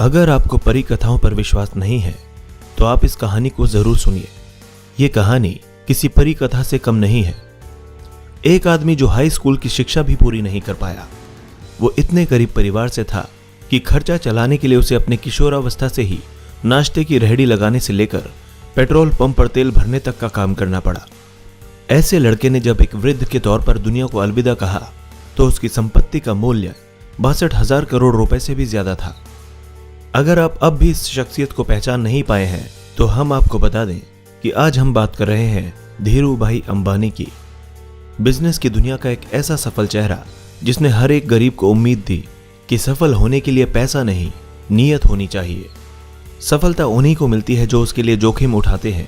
अगर आपको परी कथाओं पर विश्वास नहीं है तो आप इस कहानी को जरूर सुनिए। ये कहानी किसी परी कथा से कम नहीं है। एक आदमी जो हाई स्कूल की शिक्षा भी पूरी नहीं कर पाया, वो इतने गरीब परिवार से था कि खर्चा चलाने के लिए उसे अपने किशोरावस्था से ही नाश्ते की रेहड़ी लगाने से लेकर पेट्रोल पंप पर तेल भरने तक का काम करना पड़ा। ऐसे लड़के ने जब एक वृद्ध के तौर पर दुनिया को अलविदा कहा तो उसकी संपत्ति का मूल्य 62,000 करोड़ रुपए से भी ज्यादा था। अगर आप अब भी इस शख्सियत को पहचान नहीं पाए हैं तो हम आपको बता दें कि आज हम बात कर रहे हैं धीरू भाई अंबानी की। बिजनेस की दुनिया का एक ऐसा सफल चेहरा जिसने हर एक गरीब को उम्मीद दी कि सफल होने के लिए पैसा नहीं, नीयत होनी चाहिए। सफलता उन्हीं को मिलती है जो उसके लिए जोखिम उठाते हैं।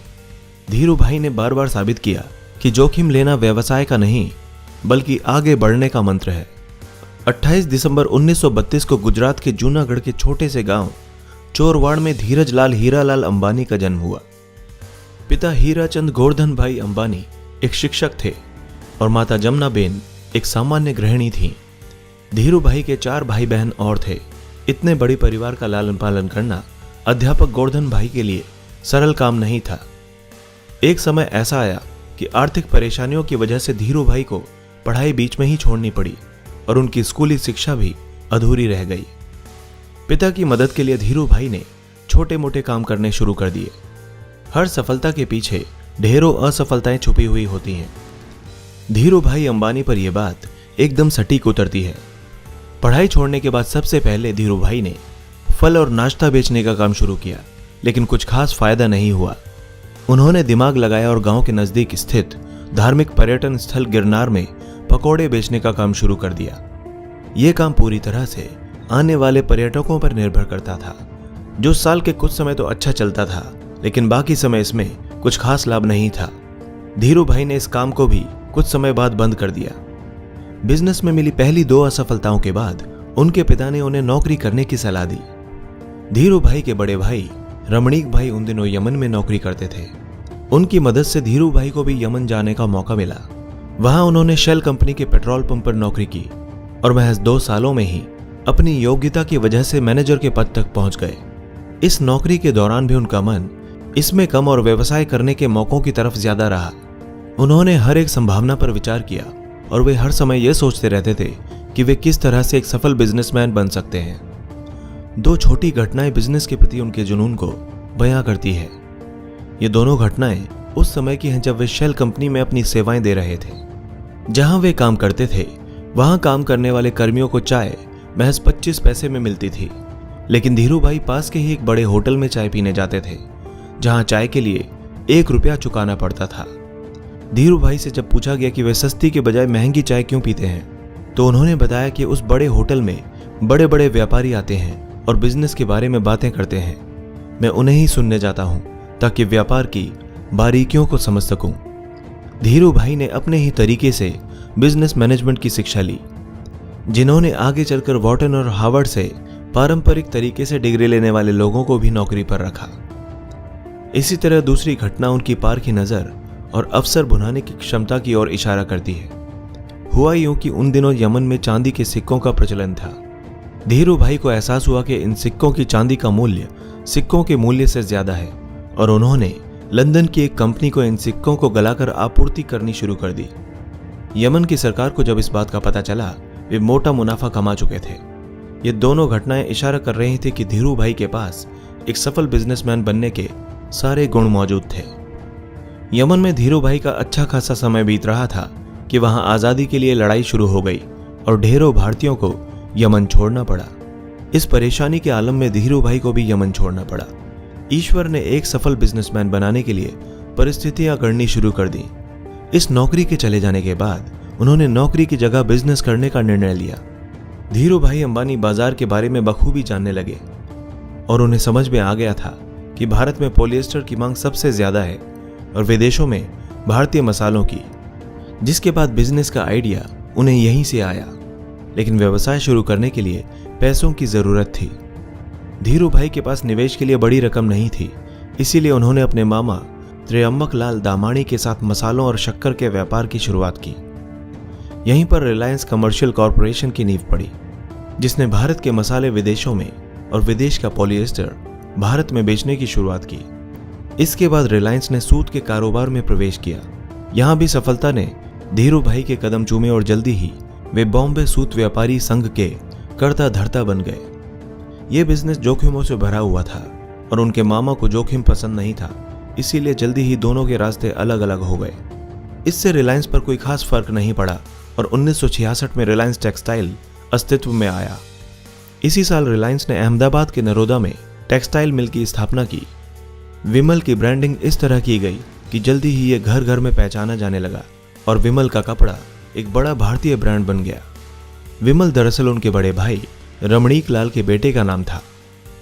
धीरू भाई ने बार बार साबित किया कि जोखिम लेना व्यवसाय का नहीं बल्कि आगे बढ़ने का मंत्र है। 28 दिसंबर 1932 को गुजरात के जूनागढ़ के छोटे से गांव चोरवाड़ में धीरज लाल हीरालाल अंबानी का जन्म हुआ। पिता हीराचंद गोवर्धन भाई अंबानी एक शिक्षक थे और माता जमुनाबेन एक सामान्य गृहिणी थीं। धीरू भाई के 4 भाई बहन और थे। इतने बड़े परिवार का लालन पालन करना अध्यापक गोवर्धन भाई के लिए सरल काम नहीं था। एक समय ऐसा आया कि आर्थिक परेशानियों की वजह से धीरू भाई को पढ़ाई बीच में ही छोड़नी पड़ी और उनकी स्कूली शिक्षा भी अधूरी रह गई। पिता की मदद के लिए धीरू भाई ने छोटे मोटे काम करने शुरू कर दिए। हर सफलता के पीछे ढेरों असफलताएं छुपी हुई होती हैं। धीरू भाई अंबानी पर यह बात एकदम सटीक उतरती है। पढ़ाई छोड़ने के बाद सबसे पहले धीरू भाई ने फल और नाश्ता बेचने का काम शुरू किया, लेकिन कुछ खास फायदा नहीं हुआ। उन्होंने दिमाग लगाया और गांव के नजदीक स्थित धार्मिक पर्यटन स्थल गिरनार में पकौड़े बेचने का काम शुरू कर दिया। यह काम पूरी तरह से आने वाले पर्यटकों पर निर्भर करता था। जो साल के कुछ समय तो अच्छा चलता था, लेकिन बाकी समय इसमें कुछ खास लाभ नहीं था। धीरू भाई ने इस काम को भी कुछ समय बाद बंद कर दिया। बिजनेस में मिली पहली 2 असफलताओं के बाद उनके पिता ने उन्हें नौकरी करने की सलाह दी। धीरू भाई के बड़े भाई रमणीक भाई उन दिनों यमन में नौकरी करते थे। उनकी मदद से धीरू भाई को भी यमन जाने का मौका मिला। वहां उन्होंने शेल कंपनी के पेट्रोल पंप पर नौकरी की और महज 2 सालों में ही अपनी योग्यता की वजह से मैनेजर के पद तक पहुंच गए। इस नौकरी के दौरान भी उनका मन इसमें कम और व्यवसाय करने के मौकों की तरफ ज्यादा रहा। उन्होंने हर एक संभावना पर विचार किया और वे हर समय यह सोचते रहते थे कि वे किस तरह से एक सफल बिजनेसमैन बन सकते हैं। 2 छोटी घटनाएं बिजनेस के प्रति उनके जुनून को बयां करती है। ये दोनों घटनाएं उस समय की हैं जब वे शेल कंपनी में अपनी सेवाएं दे रहे थे। जहां वे काम करते थे वहां काम करने वाले कर्मियों को चाय महज 25 पैसे में मिलती थी, लेकिन धीरू भाई पास के ही एक बड़े होटल में चाय पीने जाते थे जहां चाय के लिए 1 रुपया चुकाना पड़ता था। धीरू भाई से जब पूछा गया कि वे सस्ती के बजाय महंगी चाय क्यों पीते हैं तो उन्होंने बताया कि उस बड़े होटल में बड़े बड़े व्यापारी आते हैं और बिजनेस के बारे में बातें करते हैं। मैं उन्हें ही सुनने जाता हूं ताकि व्यापार की बारीकियों को समझ सकूं। धीरू भाई ने अपने ही तरीके से बिजनेस मैनेजमेंट की शिक्षा ली, जिन्होंने आगे चलकर वॉर्टन और हार्वर्ड से पारंपरिक तरीके से डिग्री लेने वाले लोगों को भी नौकरी पर रखा। इसी तरह दूसरी घटना उनकी पारखी नजर और अवसर भुनाने की क्षमता की ओर इशारा करती है। हुआ यूं कि उन दिनों यमन में चांदी के सिक्कों का प्रचलन था। धीरू भाई को एहसास हुआ कि इन सिक्कों की चांदी का मूल्य सिक्कों के मूल्य से ज्यादा है और उन्होंने लंदन की एक कंपनी को इन सिक्कों को गलाकर आपूर्ति करनी शुरू कर दी। यमन की सरकार को जब इस बात का पता चला, वे मोटा मुनाफा कमा चुके थे। ये दोनों घटनाएं इशारा कर रही थी कि धीरू भाई के पास एक सफल बिजनेसमैन बनने के सारे गुण मौजूद थे। यमन में धीरू भाई का अच्छा खासा समय बीत रहा था कि वहां आजादी के लिए लड़ाई शुरू हो गई और ढेरों भारतीयों को यमन छोड़ना पड़ा। इस परेशानी के आलम में धीरू भाई को भी यमन छोड़ना पड़ा। ईश्वर ने एक सफल बिजनेसमैन बनाने के लिए परिस्थितियां गढ़नी शुरू कर दी। इस नौकरी के चले जाने के बाद उन्होंने नौकरी की जगह बिजनेस करने का निर्णय लिया। धीरू भाई अंबानी बाजार के बारे में बखूबी जानने लगे और उन्हें समझ में आ गया था कि भारत में पॉलिएस्टर की मांग सबसे ज्यादा है और विदेशों में भारतीय मसालों की, जिसके बाद बिजनेस का आइडिया उन्हें यहीं से आया। लेकिन व्यवसाय शुरू करने के लिए पैसों की जरूरत थी। धीरू भाई के पास निवेश के लिए बड़ी रकम नहीं थी, इसीलिए उन्होंने अपने मामा त्र्यंबक लाल दामाणी के साथ मसालों और शक्कर के व्यापार की शुरुआत की। यहीं पर रिलायंस कमर्शियल कॉरपोरेशन की नींव पड़ी, जिसने भारत के मसाले विदेशों में और विदेश का पॉलिएस्टर भारत में बेचने की शुरुआत की। इसके बाद रिलायंस ने सूत के कारोबार में प्रवेश किया। यहां भी सफलता ने धीरू भाई के कदम चूमे और जल्दी ही वे बॉम्बे सूत व्यापारी संघ के कर्ता धर्ता बन गए। ये बिजनेस जोखिमों से भरा हुआ था और उनके मामा को जोखिम पसंद नहीं था, इसीलिए जल्दी ही दोनों के रास्ते अलग अलग हो गए। इससे रिलायंस पर कोई खास फर्क नहीं पड़ा और 1966 में रिलायंस टेक्सटाइल अस्तित्व में आया। इसी साल रिलायंस ने अहमदाबाद के नरोदा में टेक्सटाइल मिल की स्थापना की। विमल की ब्रांडिंग इस तरह की गई कि जल्दी ही ये घर घर में पहचाना जाने लगा और विमल का कपड़ा एक बड़ा भारतीय ब्रांड बन गया। विमल दरअसल उनके बड़े भाई रमणीक लाल के बेटे का नाम था।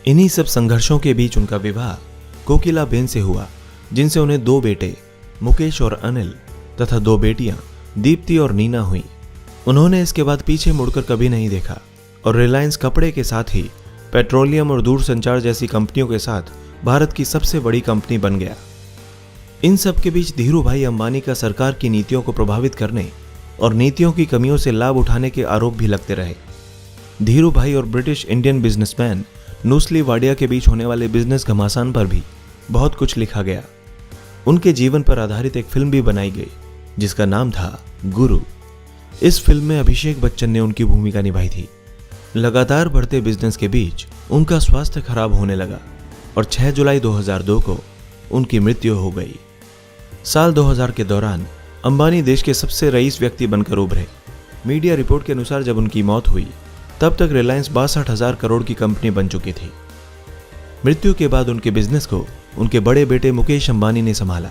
इन्हीं सब संघर्षों के बीच उनका विवाह कोकिला बेन से हुआ, जिनसे उन्हें 2 बेटे मुकेश और अनिल तथा 2 बेटियां दीप्ति और नीना हुई। उन्होंने इसके बाद पीछे मुड़कर कभी नहीं देखा और रिलायंस कपड़े के साथ ही पेट्रोलियम और दूरसंचार जैसी कंपनियों के साथ भारत की सबसे बड़ी कंपनी बन गया। इन सब के बीच धीरू भाई अंबानी का सरकार की नीतियों को प्रभावित करने और नीतियों की कमियों से लाभ उठाने के आरोप भी लगते रहे। धीरू भाई और ब्रिटिश इंडियन बिजनेसमैन नूसली वाडिया के बीच होने वाले बिजनेस घमासान पर भी बहुत कुछ लिखा गया। उनके जीवन पर आधारित एक फिल्म भी बनाई गई जिसका नाम था गुरु। इस फिल्म में अभिषेक बच्चन ने उनकी भूमिका निभाई थी। लगातार बढ़ते बिजनेस के बीच उनका स्वास्थ्य खराब होने लगा और 6 जुलाई 2002 को उनकी मृत्यु हो गई। साल 2000 के दौरान अंबानी देश के सबसे रईस व्यक्ति बनकर उभरे। मीडिया रिपोर्ट के अनुसार जब उनकी मौत हुई तब तक रिलायंस 62,000 करोड़ की कंपनी बन चुकी थी। मृत्यु के बाद उनके बिजनेस को उनके बड़े बेटे मुकेश अंबानी ने संभाला।